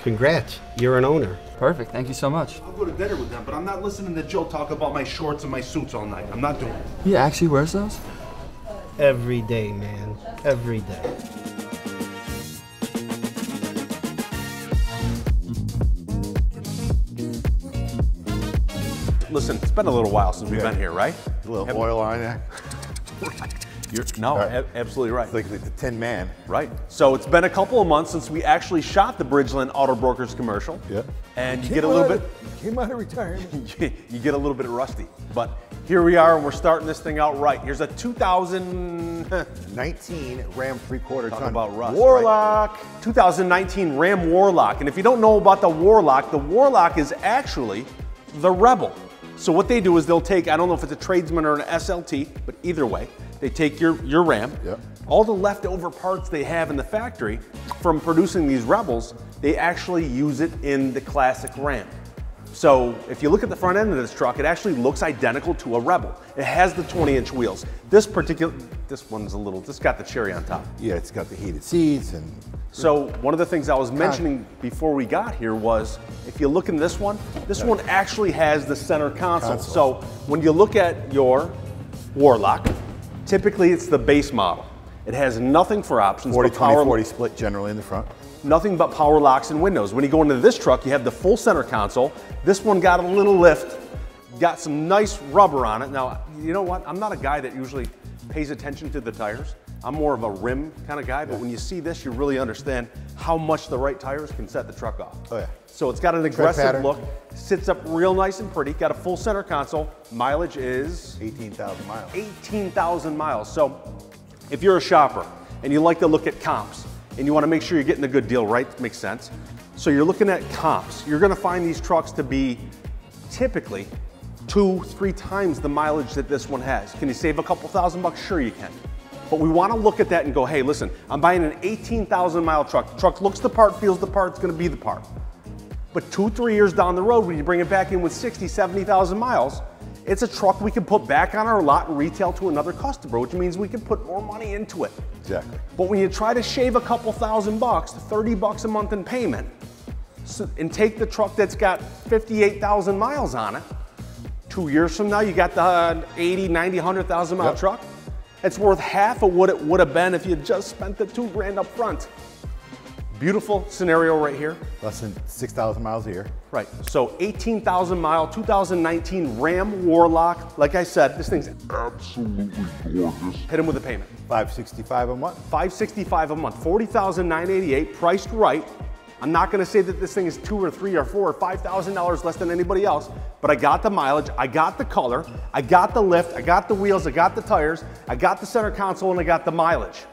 Congrats, you're an owner. Perfect, thank you so much. I'll go to dinner with them, but I'm not listening to Joe talk about my shorts and my suits all night. I'm not doing it. He actually wears those? Every day, man, every day. Listen, it's been a little while since we've been here, right? A little oil on there. Absolutely right. It's like the Tin Man. Right. So it's been a couple of months since we actually shot the Bridgeland Auto Brokers commercial. Yeah. And you get a little bit. Came out of retirement. You get a little bit rusty. But here we are, and we're starting this thing out right. Here's a 2019 Ram 3/4 ton. About rust, Warlock. Right? 2019 Ram Warlock. And if you don't know about the Warlock is actually the Rebel. So what they do is they'll take, I don't know if it's a Tradesman or an SLT, but either way, they take your Ram, Yep. all the leftover parts they have in the factory from producing these Rebels, they actually use it in the classic Ram. So if you look at the front end of this truck, it actually looks identical to a Rebel. It has the 20-inch wheels. This one's this got the cherry on top. Yeah, it's got the heated seats and. So one of the things I was mentioning before we got here was, if you look in this one actually has the center console. So when you look at your Warlock, typically it's the base model. It has nothing for options. 40-20-40 split generally in the front. Nothing but power locks and windows. When you go into this truck, you have the full center console. This one got a little lift, got some nice rubber on it. Now, you know what? I'm not a guy that usually pays attention to the tires. I'm more of a rim kind of guy, but when you see this, you really understand how much the right tires can set the truck off. Oh yeah. So it's got an aggressive look, sits up real nice and pretty, got a full center console. Mileage is 18,000 miles. 18,000 miles. So if you're a shopper and you like to look at comps and you want to make sure you're getting a good deal, right? Makes sense. So you're looking at comps. You're going to find these trucks to be typically 2-3 times the mileage that this one has. Can you save a couple $1,000? Sure you can. But we want to look at that and go, hey, listen, I'm buying an 18,000 mile truck. The truck looks the part, feels the part, it's going to be the part. But 2-3 years down the road, when you bring it back in with 60, 70,000 miles, it's a truck we can put back on our lot and retail to another customer, which means we can put more money into it. Exactly. But when you try to shave a couple $1,000, $30 a month in payment, and take the truck that's got 58,000 miles on it, 2 years from now, you got the 80, 90, 100,000 mile truck. It's worth half of what it would have been if you just spent the $2 grand up front. Beautiful scenario right here. Less than 6,000 miles a year. Right, so 18,000 mile, 2019 Ram Warlock. Like I said, this thing's absolutely gorgeous. Hit him with a payment. $565 a month. $565 a month, $40,988, priced right. I'm not gonna say that this thing is $2 or $3 or $4 or $5,000 less than anybody else, but I got the mileage, I got the color, I got the lift, I got the wheels, I got the tires, I got the center console, and I got the mileage.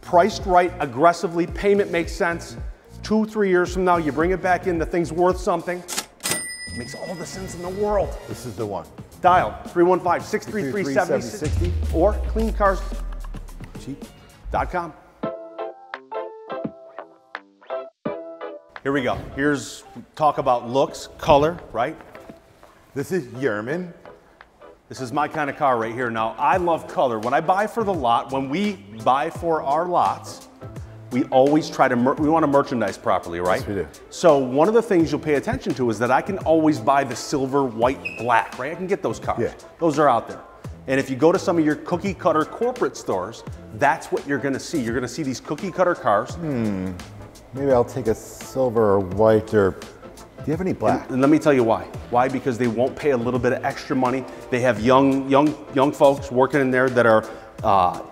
Priced right, aggressively, payment makes sense. 2-3 years from now, you bring it back in, the thing's worth something. Makes all the sense in the world. This is the one. Dial 315-633-7060 or cleancarscheap.com. Here we go. Here's talk about looks, color, right? This is Yerman. This is my kind of car right here. Now, I love color. When I buy for the lot, when we buy for our lots, we always try to, we want to merchandise properly, right? Yes, we do. So one of the things you'll pay attention to is that I can always buy the silver, white, black, right? I can get those cars. Yeah. Those are out there. And if you go to some of your cookie cutter corporate stores, that's what you're gonna see. You're gonna see these cookie cutter cars. Maybe I'll take a silver or white or, do you have any black? And let me tell you why. Why? Because they won't pay a little bit of extra money. They have young folks working in there that are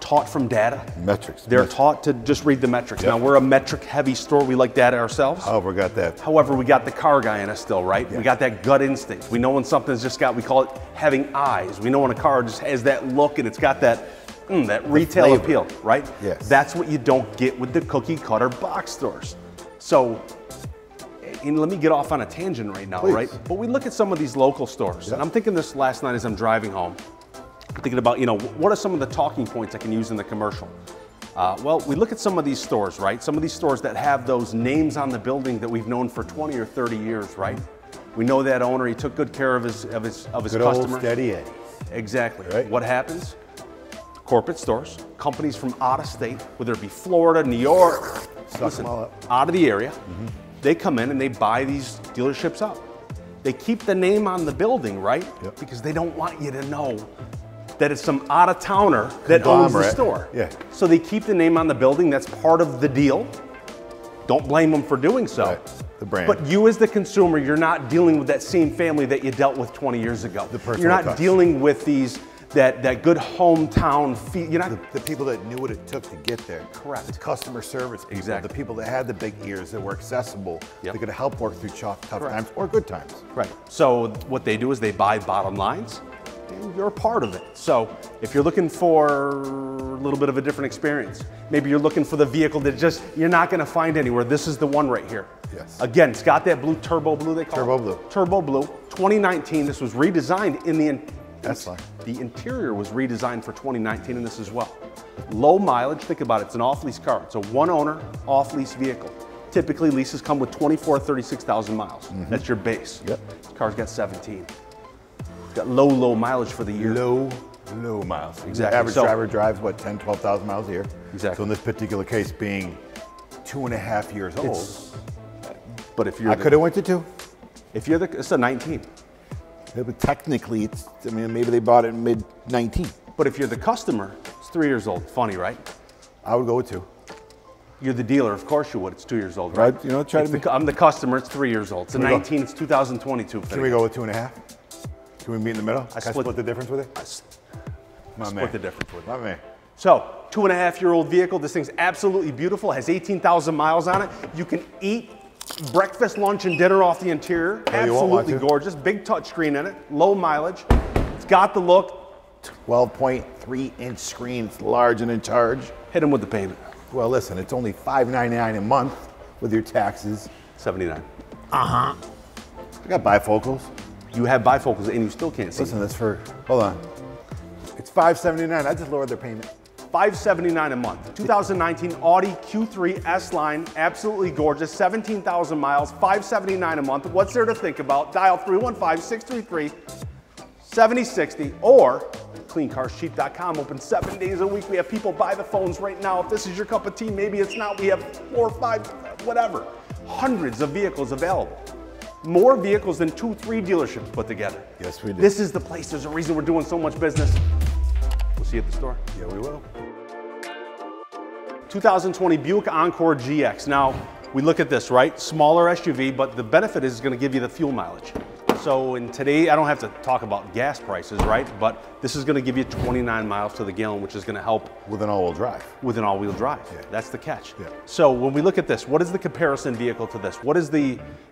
taught from data. Metrics. They're taught to just read the metrics. Now, we're a metric heavy store. We like data ourselves. However, got that. However, we got the car guy in us still, right? Yeah. We got that gut instinct. We know when something's just got, we call it having eyes. We know when a car just has that look and it's got that, that retail appeal, right? Yes. That's what you don't get with the cookie cutter box stores. So, and let me get off on a tangent right now, Please. right? But we look at some of these local stores, and I'm thinking this last night as I'm driving home. I'm thinking about, what are some of the talking points I can use in the commercial? Well, we look at some of these stores, right? Some of these stores that have those names on the building that we've known for 20 or 30 years, right? We know that owner, he took good care of his Good customer. old steady Eddie. Exactly. Right. What happens? Corporate stores, companies from out of state, whether it be Florida, New York, Suck them all up. out of the area. They come in and they buy these dealerships up. They keep the name on the building, right? Yep. Because they don't want you to know that it's some out-of-towner that owns the store. Yeah. So they keep the name on the building. That's part of the deal. Don't blame them for doing so. Right. The brand. But you as the consumer, you're not dealing with that same family that you dealt with 20 years ago. The personal You're not touch. dealing with that good hometown feel. You're not. The people that knew what it took to get there. Correct. The customer service people. Exactly. The people that had the big ears that were accessible. Yep. That could help work through tough Correct. times or good times. Right. So what they do is they buy bottom lines, and you're a part of it. So if you're looking for a little bit of a different experience, maybe you're looking for the vehicle that just you're not going to find anywhere. This is the one right here. Yes. Again, it's got that blue turbo blue they call Turbo it. blue. Turbo blue. 2019. This was redesigned in the. That's fine. The interior was redesigned for 2019 in this as well. Low mileage. Think about it. It's an off-lease car. It's a one-owner off-lease vehicle. Typically, leases come with 24,000, 36,000 miles. That's your base. Yep. This car's got 17. It's got low mileage for the year. Low miles. Exactly. The average So- driver drives, what, 10, 12,000 miles a year? Exactly. So in this particular case, being 2.5 years old, But if you're I could have went to 2. it's a 19. Yeah, but technically, maybe they bought it in mid-19. But if you're the customer, it's 3 years old. Funny, right? I would go with 2. You're the dealer, of course you would. It's 2 years old, right? Right, you know, try to be- I'm the customer. It's 3 years old. It's a Can we go- 19. It's 2022. Can we go with 2.5? Can we meet in the middle? Can I split- split the difference with it? My man. Split the difference with it. My man. So, 2.5-year-old vehicle. This thing's absolutely beautiful. Has 18,000 miles on it. You can eat breakfast, lunch, and dinner off the interior. Oh, you won't want Absolutely to. gorgeous. Big touchscreen in it. Low mileage. It's got the look. 12.3-inch screen. It's large and in charge. Hit them with the payment. Well, listen, it's only $599 a month with your taxes. 79. I got bifocals. You have bifocals and you still can't see. Listen, that's for, hold on. It's $579. I just lowered their payment. $579 a month. 2019 Audi Q3 S-Line, absolutely gorgeous, 17,000 miles, $579 a month. What's there to think about? Dial 315-633-7060 or cleancarscheap.com, open 7 days a week. We have people buy the phones right now. If this is your cup of tea, maybe it's not. We have 4 or 5, whatever. Hundreds of vehicles available. More vehicles than 2-3 dealerships put together. Yes, we do. This is the place. There's a reason we're doing so much business. We'll see you at the store. Yeah, we will. 2020 Buick Encore GX. Now, we look at this, right? Smaller SUV, but the benefit is going to give you the fuel mileage. So in today, I don't have to talk about gas prices, right? But this is going to give you 29 miles to the gallon, which is going to help With an all-wheel drive. with an all-wheel drive. Yeah. That's the catch. Yeah. So when we look at this, what is the comparison vehicle to this?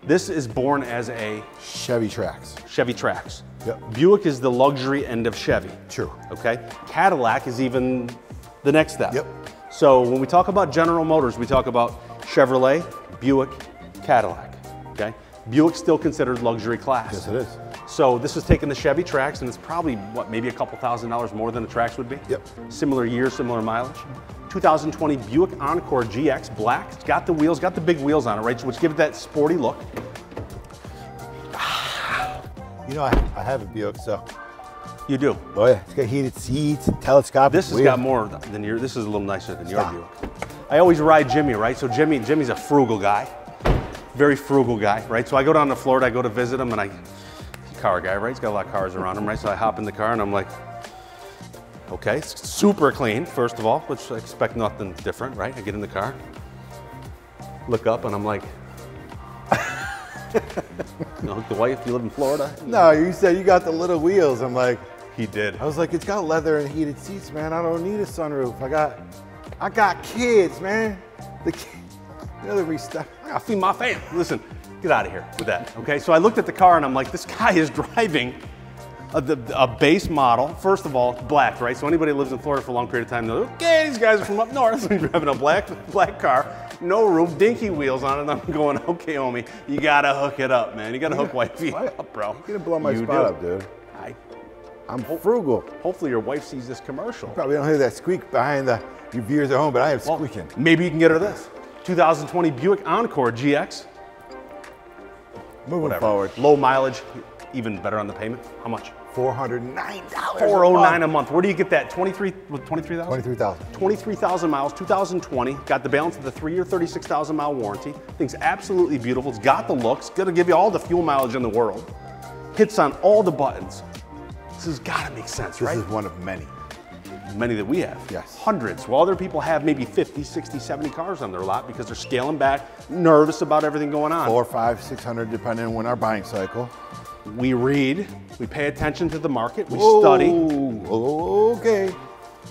This is born as a Chevy Trax. Chevy Trax. Yep. Buick is the luxury end of Chevy. True. Okay. Cadillac is even the next step. Yep. So when we talk about General Motors, we talk about Chevrolet, Buick, Cadillac. Okay. Buick's still considered luxury class. Yes, it is. So this is taking the Chevy Trax, and it's probably what, maybe a couple $1,000s more than a Trax would be. Yep. Similar year, similar mileage. 2020 Buick Encore GX Black. It's got the wheels, got the big wheels on it, right? Which give it that sporty look. You know, I have a Buick, so. You do. Oh yeah, it's got heated seats, telescopic This has wheels. got more than your. This is a little nicer than your Stop. Buick. I always ride Jimmy, right? So Jimmy's a frugal guy, very frugal guy, right? So I go down to Florida, I go to visit him, and he's a car guy, right? He's got a lot of cars around him, right? So I hop in the car and I'm like, okay, it's super clean, first of all, which I expect nothing different, right? I get in the car, look up, and I'm like, the wife, you live in Florida? No, you said you got the little wheels. I'm like, He did. I was like, it's got leather and heated seats, man. I don't need a sunroof. I got kids, man. The stuff. I gotta feed my family. Listen, get out of here with that, okay? So I looked at the car and I'm like, this guy is driving a base model. First of all, black, right? So anybody that lives in Florida for a long period of time knows, okay, these guys are from up north. He's driving a black car, no roof, dinky wheels on it. And I'm going, okay, homie, you gotta hook it up, man. You gotta hook wifey up, bro. You're gonna blow my You spot do. up, dude. I'm frugal. Hopefully your wife sees this commercial. Probably don't hear that squeak behind your viewers at home, but I am Well, squeaking. maybe you can get her this. 2020 Buick Encore GX. Moving Whatever. forward. Low mileage, even better on the payment. How much? $409. $409 a month. Where do you get that? 23,000? 23,000. 23,000 miles, 2020. Got the balance of the 3-year, 36,000 mile warranty. Thing's absolutely beautiful. It's got the looks. Gonna give you all the fuel mileage in the world. Hits on all the buttons. This has gotta make sense, right? This is one of many. Many that we have. Yes. Hundreds. While other people have maybe 50, 60, 70 cars on their lot because they're scaling back, nervous about everything going on. 400, 500, 600, depending on our buying cycle. We read, we pay attention to the market, we study. Okay.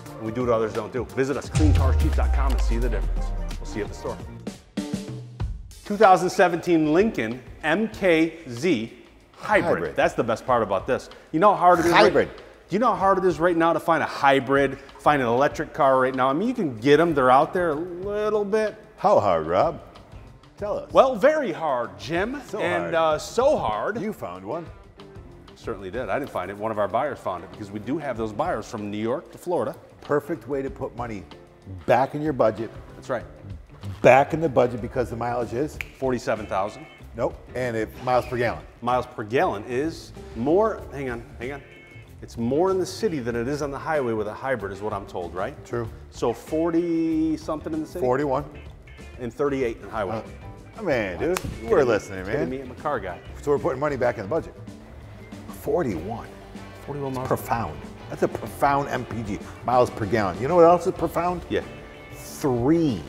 And we do what others don't do. Visit us, cleancarscheap.com, and see the difference. We'll see you at the store. 2017 Lincoln MKZ Hybrid. That's the best part about this. You know how hard it is? Hybrid. Do you know how hard it is right now to find a hybrid, find an electric car right now? I mean, you can get them, they're out there a little bit. How hard, Rob? Tell us. Well, very hard, Jim. So hard. You found one. Certainly did. I didn't find it. One of our buyers found it because we do have those buyers from New York to Florida. Perfect way to put money back in your budget. That's right. Back in the budget because the mileage is? 47,000. Nope. And miles per gallon. Miles per gallon is more, hang on. It's more in the city than it is on the highway with a hybrid is what I'm told, right? True. So 40 something in the city? 41. And 38 in the highway. Man, dude, we're listening, Kidding man. me? I'm a car guy. So we're putting money back in the budget. 41. 41 miles. Profound. That's a profound MPG, miles per gallon. You know what else is profound? Yeah. 3.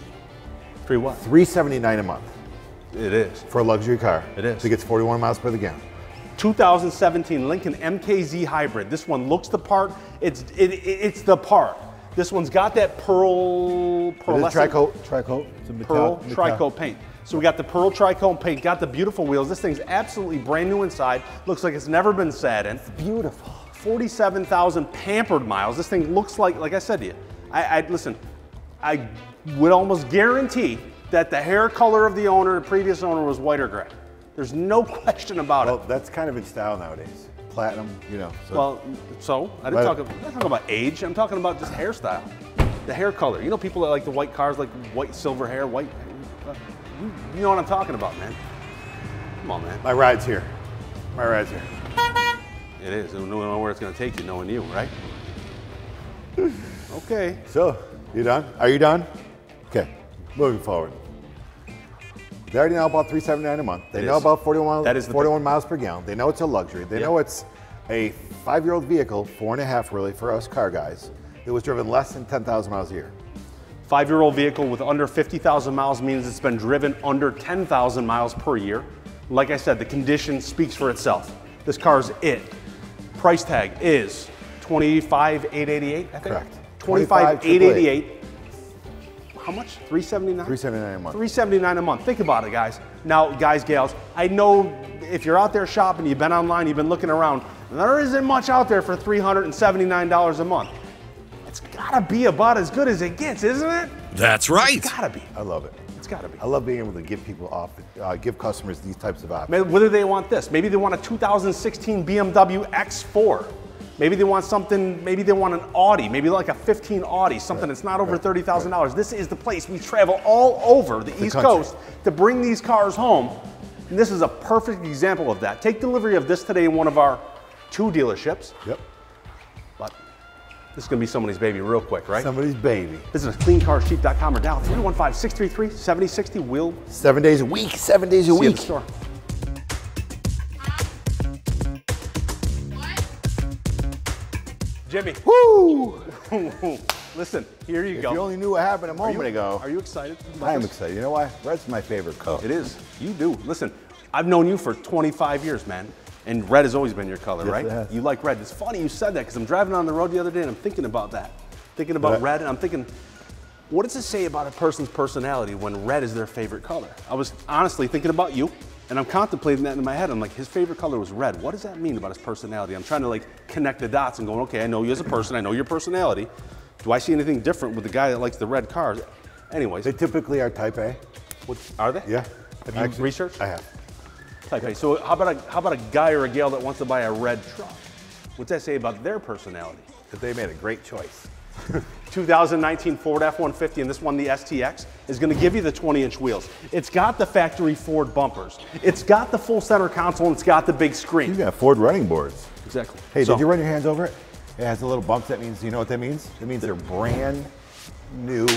3 what? $379 a month It is. for a luxury car. It is. So it gets 41 miles per the gallon. 2017 Lincoln MKZ Hybrid. This one looks the part. It's the part. This one's got that pearl. Tricoat. It's a Pearl tricoat paint. So we got the pearl tricoat paint, got the beautiful wheels. This thing's absolutely brand new inside. Looks like it's never been sat in. It's beautiful. 47,000 pampered miles. This thing looks like I said to you, listen, I would almost guarantee that the hair color of the owner, the previous owner, was white or gray. There's no question about it. Well, that's kind of in style nowadays. Platinum, you know. So. I'm not talking about age. I'm talking about just hairstyle. The hair color. You know people that like the white cars, like white silver hair, white. You know what I'm talking about, man. Come on, man. My ride's here. My ride's here. It is. I don't know where it's going to take you, knowing you, right? Okay. So, you done? Are you done? Okay. Moving forward. They already know about $379 a month. They know about 41 miles per gallon. They know it's a luxury. They know it's a 5-year-old vehicle, 4.5 really for us car guys. It was driven less than 10,000 miles a year. 5-year-old vehicle with under 50,000 miles means it's been driven under 10,000 miles per year. Like I said, the condition speaks for itself. This car's it. Price tag is $25,888, I think. Correct. $25,888. How much? $379? $379 a month. $379 a month. Think about it, guys. Now, guys, gals, I know if you're out there shopping, you've been online, you've been looking around, there isn't much out there for $379 a month. It's gotta be about as good as it gets, isn't it? That's right. It's gotta be. I love it. It's gotta be. I love being able to give people give customers these types of options. Whether they want this, maybe they want a 2016 BMW X4. Maybe they want something, maybe they want an Audi, maybe like a 15 Audi, something that's not over $30,000. This is the place. We travel all over the East Coast to bring these cars home. And this is a perfect example of that. Take delivery of this today in one of our 2 dealerships. Yep. But this is gonna be somebody's baby real quick, right? Somebody's baby. Visit us, cleancarscheap.com or dial 315-633-7060. We'll 7 days a week, 7 days a see you at week. the store. Jimmy. Woo! Listen, here you go. If you only knew what happened a moment ago. Are you excited? I am excited. You know why? Red's my favorite color. It is. You do. Listen, I've known you for 25 years, man. And red has always been your color, Yes, right? it has. You like red. It's funny you said that because I'm driving on the road the other day and I'm thinking about that. Thinking about red, and I'm thinking, what does it say about a person's personality when red is their favorite color? I was honestly thinking about you, and I'm contemplating that in my head. I'm like, his favorite color was red. What does that mean about his personality? I'm trying to like connect the dots and going, okay, I know you as a person, I know your personality. Do I see anything different with the guy that likes the red cars? Anyways. They typically are type A. Are they? Yeah. Have you researched? I have. Type A. So how about a guy or a gal that wants to buy a red truck? What's that say about their personality? That they made a great choice. 2019 Ford F-150, and this one, the STX, is going to give you the 20-inch wheels. It's got the factory Ford bumpers. It's got the full center console, and it's got the big screen. You got Ford running boards. Exactly. Hey, did you run your hands over it? It has a little bump. That means, you know what that means? It means they're brand new,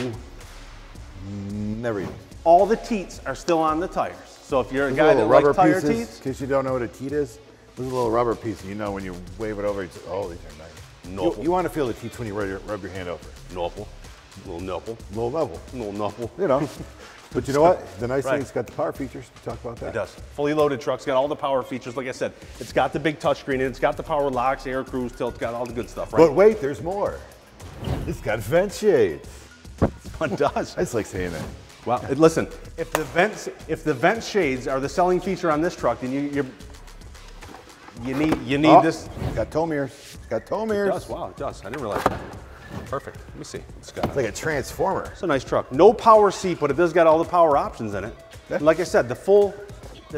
never used. All the teats are still on the tires. So if you're a guy that likes tire teats. In case you don't know what a teat is, there's a little rubber piece, and you know when you wave it over, you say, oh, these are nice. You want to feel the teats when you rub your hand over. Nopple. Little nopple. Little level. Little nopple. You know. But you know what? The nice thing, it's got the power features. Talk about that. It does. Fully loaded truck's got all the power features. Like I said, it's got the big touchscreen, and it's got the power locks, air cruise, tilt, it's got all the good stuff, right? But wait, there's more. It's got vent shades. It does. I just like saying that. Well, listen, if the vent shades are the selling feature on this truck, then you need this. It's got tow mirrors. It's got tow mirrors. It does. Wow, it does. I didn't realize that. Perfect. Let me see. It's like a transformer. It's a nice truck. No power seat, but it does got all the power options in it. Yeah. Like I said, the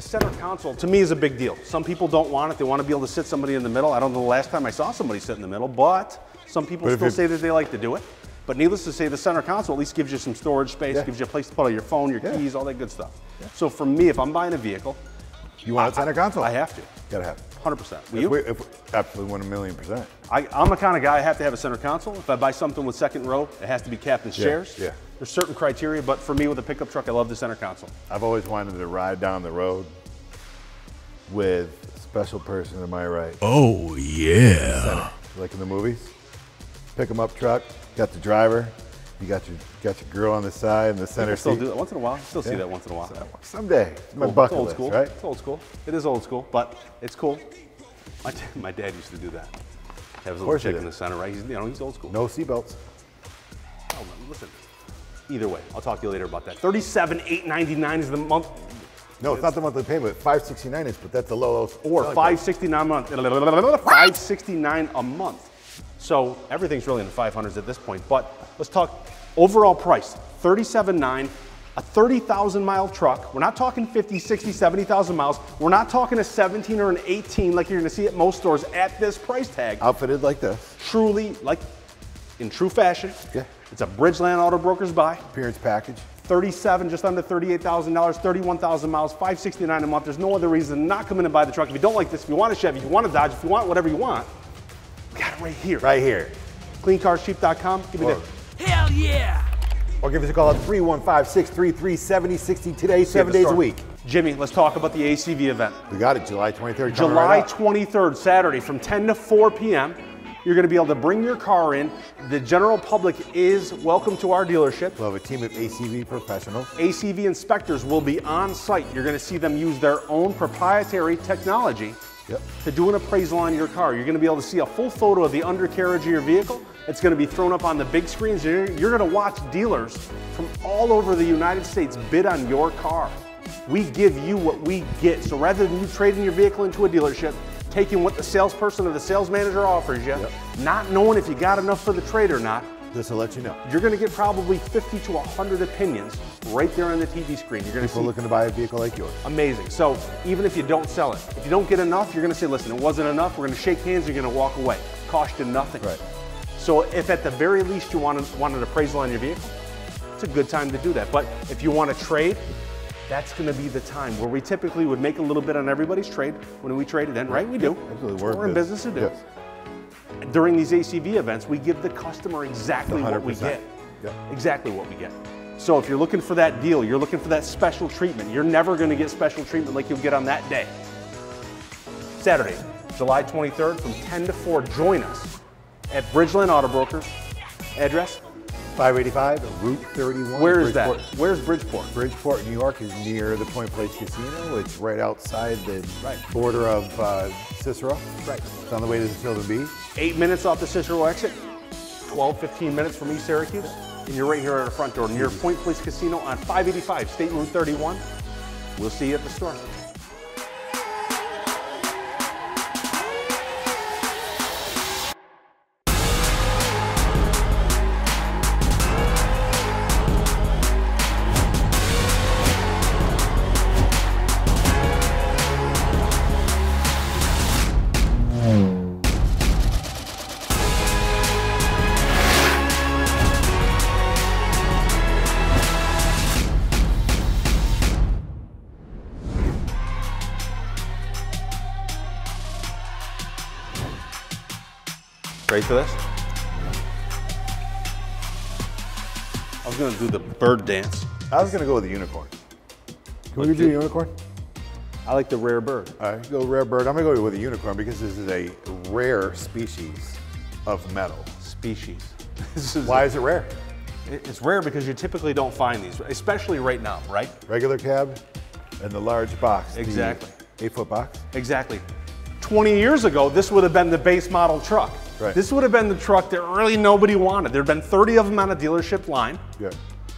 center console to me is a big deal. Some people don't want it. They want to be able to sit somebody in the middle. I don't know the last time I saw somebody sit in the middle, but some people still say that they like to do it. But needless to say, the center console at least gives you some storage space, gives you a place to put all your phone, your keys, all that good stuff. Yeah. So for me, if I'm buying a vehicle, you want a center console? I have to. Gotta have it. 100%. Will you? Absolutely 1,000,000%. I'm the kind of guy I have to have a center console. If I buy something with second row, it has to be captain's chairs. Yeah. There's certain criteria, but for me with a pickup truck, I love the center console. I've always wanted to ride down the road with a special person to my right. Oh, yeah. Center, like in the movies. Pick 'em up truck, got the driver, you got your girl on the side in the center still seat. do that once in a while. Still see that once in a while. Someday. It's my bucket old list, school. right? It's old school. It is old school, but it's cool. My dad used to do that. Have his little chick in the center, right? He's old school. No seatbelts. Oh, listen. Either way, I'll talk to you later about that. $37,899 is the month. No, it's not the monthly payment. $569 is, but that's the lowest. Or $569 a month. $569 a month. So everything's really in the 500s at this point. But let's talk overall price. $37,900, a 30,000 mile truck. We're not talking 50, 60, 70,000 miles. We're not talking a 17 or an 18 like you're gonna see at most stores at this price tag. Outfitted like this. Truly, like in true fashion. Yeah. It's a Bridgeland Auto Brokers buy. Appearance package. 37, just under $38,000, 31,000 miles, $569 a month. There's no other reason to not come in and buy the truck. If you don't like this, if you want a Chevy, if you want a Dodge, if you want whatever you want, we got it right here. Right here. CleanCarsCheap.com. Give me that. Hell yeah! Or give us a call at 315-633-7060 today, 7 days a week. Jimmy, let's talk about the ACV event. We got it, July 23rd. July 23rd, Saturday, from 10 to 4 p.m. You're going to be able to bring your car in. The general public is welcome to our dealership. We'll have a team of ACV professionals. ACV inspectors will be on site. You're going to see them use their own proprietary technology to do an appraisal on your car. You're going to be able to see a full photo of the undercarriage of your vehicle. It's going to be thrown up on the big screens. You're going to watch dealers from all over the United States bid on your car. We give you what we get. So rather than you trading your vehicle into a dealership, taking what the salesperson or the sales manager offers you, not knowing if you got enough for the trade or not, this will let you know. You're going to get probably 50 to 100 opinions right there on the TV screen. You're going to see people looking to buy a vehicle like yours. Amazing. So even if you don't sell it, if you don't get enough, you're going to say, listen, it wasn't enough. We're going to shake hands. You're going to walk away. Cost you nothing. Right. So if at the very least you want an appraisal on your vehicle, it's a good time to do that. But if you want to trade, that's going to be the time where we typically would make a little bit on everybody's trade when we trade it in, right? We do. Absolutely. We're in business to do. Yes. During these ACV events, we give the customer exactly what we 100%. get. Yep. Exactly what we get. So if you're looking for that deal, you're looking for that special treatment, you're never going to get special treatment like you'll get on that day. Saturday, July 23rd from 10 to 4, join us at Bridgeland Auto Brokers. Address? 585 Route 31. Where is that? Where's Bridgeport? Bridgeport, New York is near the Point Place Casino. It's right outside the border of Cicero. Right. It's on the way to the Tilden Beach. 8 minutes off the Cicero exit, 12, 15 minutes from East Syracuse, and you're right here at our front door near Point Place Casino on 585 State Route 31. We'll see you at the store. Ready for this? I was gonna do the bird dance. I was gonna go with the unicorn. Can we do unicorn? I like the rare bird. All right, go rare bird. I'm gonna go with a unicorn because this is a rare species of metal. Species. Why is it rare? It's rare because you typically don't find these, especially right now, right? Regular cab and the large box. Exactly. 8-foot box? Exactly. 20 years ago, this would have been the base model truck. Right. This would have been the truck that really nobody wanted. There have been 30 of them on a dealership line. Yeah.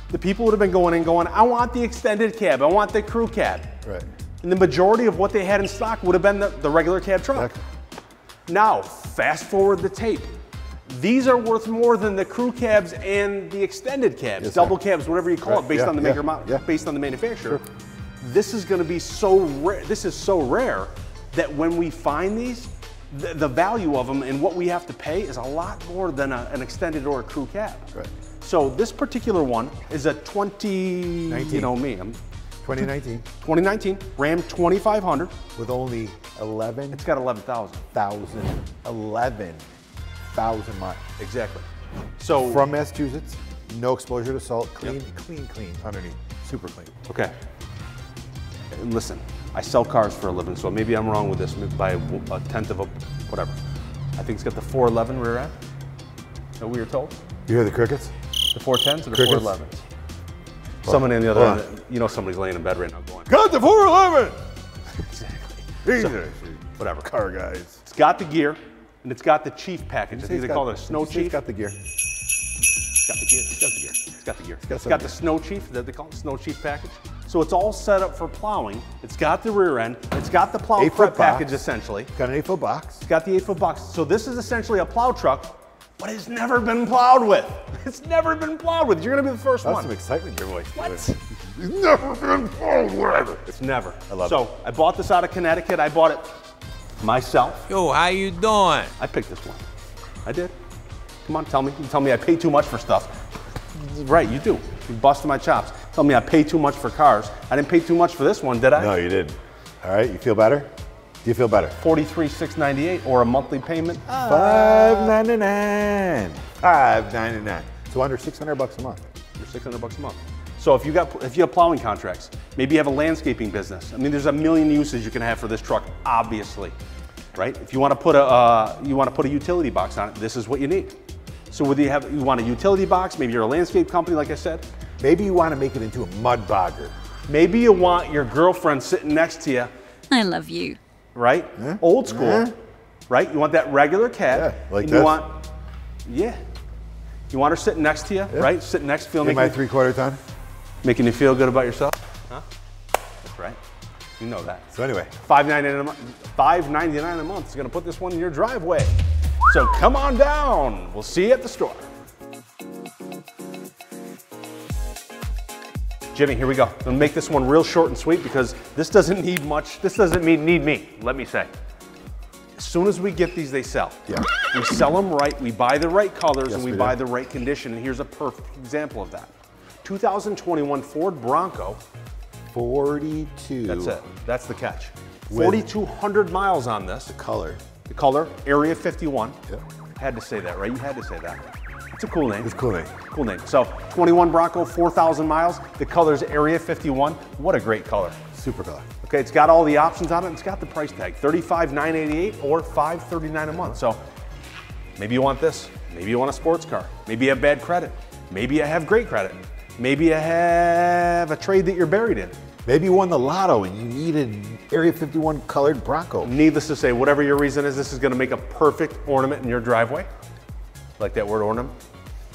The people would have been going in going, I want the extended cab, I want the crew cab. Right. And the majority of what they had in stock would have been the regular cab truck. Exactly. Now, fast forward the tape. These are worth more than the crew cabs and the extended cabs, yes, double cabs, whatever you call it, based on the maker, based on the manufacturer. Sure. This is going to be so rare. This is so rare that when we find these, the value of them and what we have to pay is a lot more than an extended or a crew cab. Right. So this particular one is a 19. You know me, I'm 2019. 2019 Ram 2500 with only 11. It's got 11,000. 11,000 miles. Exactly. So from Massachusetts, no exposure to salt, clean, clean underneath, super clean. Okay. And listen, I sell cars for a living, so maybe I'm wrong with this by a tenth of a whatever. I think it's got the 411 rear end. Is that what we were told? You hear the crickets? The 410s or the Crickets? 411s? Someone on the other end, you know somebody's laying in bed right now going, Got the 411! Exactly. So, whatever. Car guys. It's got the gear, and it's got the Chief package. I think they call it a Snow Chief. Chief. It's got the gear. It's got the gear. It's got the gear. It's got the gear. It's got got the Snow Chief, that they call it Snow Chief package. So it's all set up for plowing. It's got the rear end. It's got the plow 8-foot prep package box. essentially. Got an 8-foot box. It's got the 8-foot box. So this is essentially a plow truck, but it's never been plowed with. It's never been plowed with. You're gonna be the first That's one. some excitement in your voice. What? It's never been plowed with. It's never. I love it. So I bought this out of Connecticut. I bought it myself. Yo, how you doing? I picked this one. I did. Come on, tell me. You tell me I pay too much for stuff. Right, you do. You busted my chops. Tell me I pay too much for cars. I didn't pay too much for this one, did I? No, you didn't. All right, you feel better? Do you feel better? $43,698 or a monthly payment? $599. $599. So under $600 a month. You're $600 a month. So if you have plowing contracts, maybe you have a landscaping business. I mean, there's a million uses you can have for this truck, obviously, right? If you want to put a utility box on it, this is what you need. So whether you want a utility box, maybe you're a landscape company, like I said. Maybe you want to make it into a mud bogger. Maybe you want your girlfriend sitting next to you. I love you. Right? Old school, right? You want that regular cab. Yeah, like and this. You want her sitting next to you, right? Sitting next to you. My 3/4 ton. Making you feel good about yourself? Huh? That's right. You know that. So anyway. $5.99 a month. $5.99 a month is gonna put this one in your driveway. So come on down. We'll see you at the store. Jimmy, here we go. I'm gonna make this one real short and sweet because this doesn't need much. This doesn't need me, let me say. As soon as we get these, they sell. Yeah. We sell them right, we buy the right colors, and we we buy do. the right condition, and here's a perfect example of that. 2021 Ford Bronco. 42. That's it, that's the catch. 4,200 miles on this. Color. The color, Area 51. Yep. Had to say that, right? You had to say that. It's a cool name. It's a cool name. Cool name. So 21 Bronco, 4,000 miles. The color's Area 51. What a great color. Super color. Okay, it's got all the options on it. It's got the price tag, $35,988 or $539 a month. So maybe you want this. Maybe you want a sports car. Maybe you have bad credit. Maybe you have great credit. Maybe you have a trade that you're buried in. Maybe you won the lotto and you needed Area 51 colored Bronco. Needless to say, whatever your reason is, this is gonna make a perfect ornament in your driveway. Like that word ornament.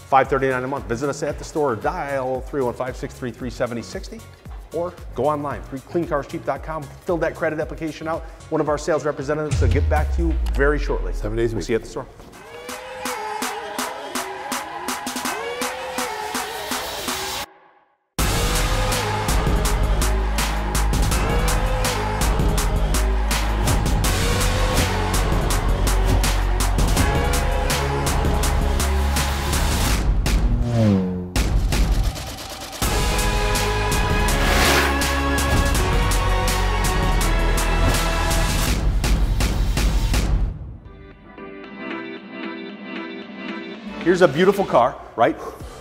$539 a month. Visit us at the store or dial 315-633-7060 or go online, cleancarscheap.com. Fill that credit application out. One of our sales representatives will get back to you very shortly. 7 days a week. See you at the store. Here's a beautiful car, right?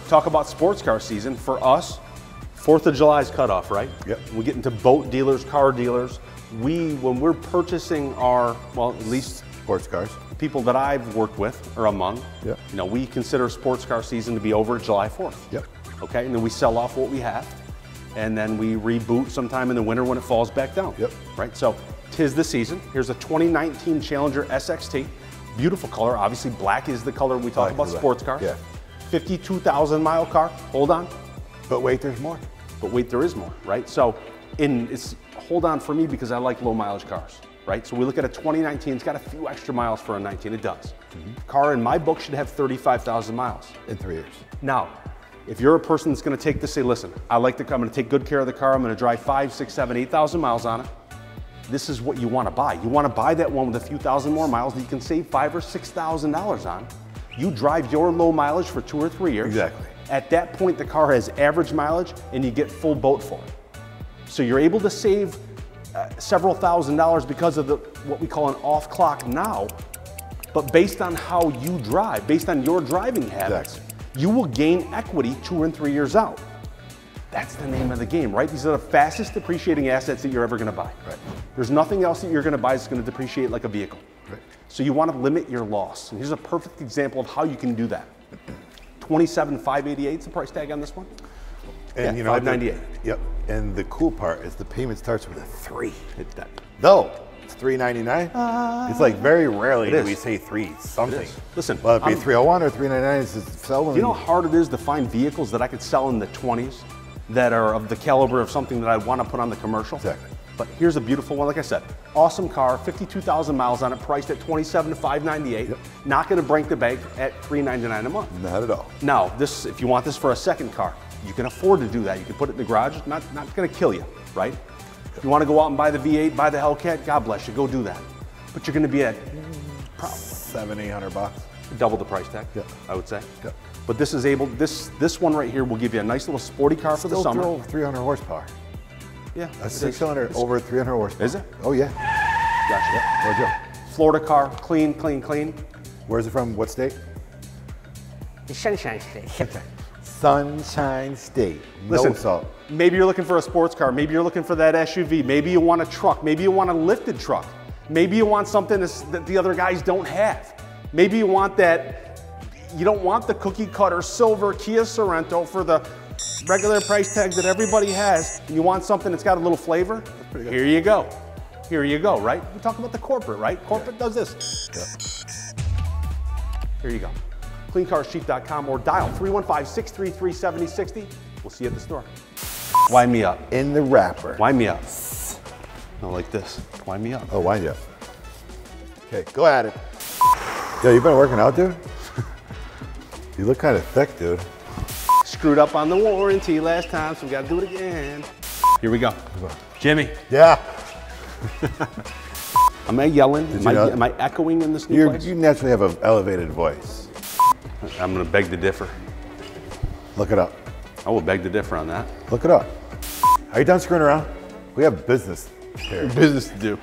Talk about sports car season. For us, 4th of July is cutoff, right? Yep. We get into boat dealers, car dealers. When we're purchasing our, well, at least Sports cars. people that I've worked with or among, Yep. you know, we consider sports car season to be over July 4th. Yep. Okay, and then we sell off what we have, and then we reboot sometime in the winter when it falls back down. Yep. Right, so 'tis the season. Here's a 2019 Challenger SXT. Beautiful color, obviously black is the color we talk Black about is black. sports cars. Yeah. 52,000 mile car, hold on. But wait, there's more. But wait, there is more, right? So it's hold on for me because I like low mileage cars, right? So we look at a 2019, it's got a few extra miles for a 19, it does. Car in my book should have 35,000 miles. In 3 years. Now, if you're a person that's gonna take this, say, listen, I like the car, I'm gonna take good care of the car, I'm gonna drive 5, 6, 7, 8,000 miles on it. This is what you wanna buy. You wanna buy that one with a few thousand more miles that you can save $5,000 or $6,000 on. You drive your low mileage for 2 or 3 years. Exactly. At that point, the car has average mileage and you get full boat for it. So you're able to save several $1,000s because of what we call an off clock now, but based on how you drive, based on your driving habits, you will gain equity 2 and 3 years out. That's the name of the game, right? These are the fastest depreciating assets that you're ever gonna buy. Right. There's nothing else that you're gonna buy that's gonna depreciate like a vehicle. Right. So you wanna limit your loss. And here's a perfect example of how you can do that. 27,588 is the price tag on this one. And Yeah, you know, $598. Yep. And the cool part is the payment starts with a 3. Hit that. No, it's $399. It's like very rarely It do is. we say 3 something. Listen, Well, it'd be I'm- $301 or $399. It's just selling. you know how hard it is to find vehicles that I could sell in the 20s that are of the caliber of something that I want to put on the commercial? Exactly. But here's a beautiful one, like I said. Awesome car, 52,000 miles on it, priced at $27,598. Yep. Not gonna break the bank at $399 a month. Not at all. Now, this, if you want this for a second car, you can afford to do that. You can put it in the garage, not gonna kill you, right? If you wanna go out and buy the V8, buy the Hellcat, God bless you, go do that. But you're gonna be at probably $700-800. double the price tag, Yeah. I would say. Yeah. But this is able, this one right here will give you a nice little sporty car for the Still summer. throw 300 horsepower. Yeah, A it is. 6-cylinder over 300 horsepower. Is it? Oh yeah. Gotcha. No joke. Florida car, clean, clean, clean. Where's it from? What state? The Sunshine State. Sunshine State. No Listen, salt. maybe you're looking for a sports car. Maybe you're looking for that SUV. Maybe you want a truck. Maybe you want a lifted truck. Maybe you want something that the other guys don't have. Maybe you want that, you don't want the cookie cutter silver Kia Sorento for the regular price tag that everybody has. And you want something that's got a little flavor? Here you go. Here you go, right? We talk about the corporate, right? Corporate does this. Here you go. CleanCarsCheap.com or dial 315-633-7060. We'll see you at the store. Wind me up. In the wrapper. Wind me up. No, like this. Wind me up. Oh, wind you up. Okay, go at it. Yo, you been working out, dude? You look kind of thick, dude. Screwed up on the warranty last time, so we gotta do it again. Here we go. Jimmy, Yeah. am I yelling? Did you know- Am I echoing in this new place? You naturally have an elevated voice. I'm gonna beg to differ. Look it up. I will beg to differ on that. Look it up. Are you done screwing around? We have business here. Business to do.